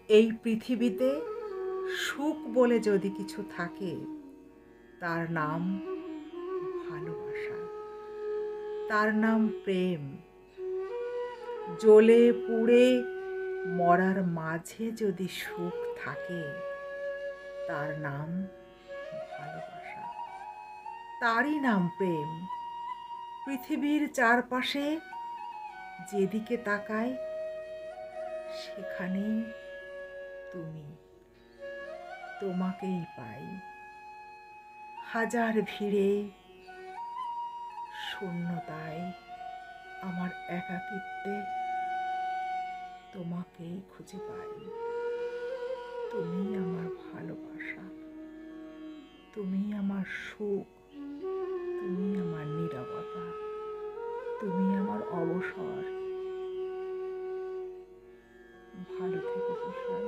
এই পৃথিবীতে সুখ বলে যদি কিছু থাকে, তার নাম ভালোবাসা, তার নাম প্রেম। জ্বলে পুড়ে মরার মাঝে যদি সুখ থাকে, তার নাম ভালোবাসা, তারই নাম প্রেম। পৃথিবীর চারপাশে যেদিকে তাকাই, সেখানেই তুমি, তোমাকেই পাই। হাজার ভিড়ে, শূন্যতায়, আমার একাকিত্বে তোমাকেই খুঁজে পাই। তুমি আমার ভালোবাসা, তুমি আমার সুখ, তুমি আমার নীরবতা, তুমি আমার অবসর। ভালো থেকো তুষার।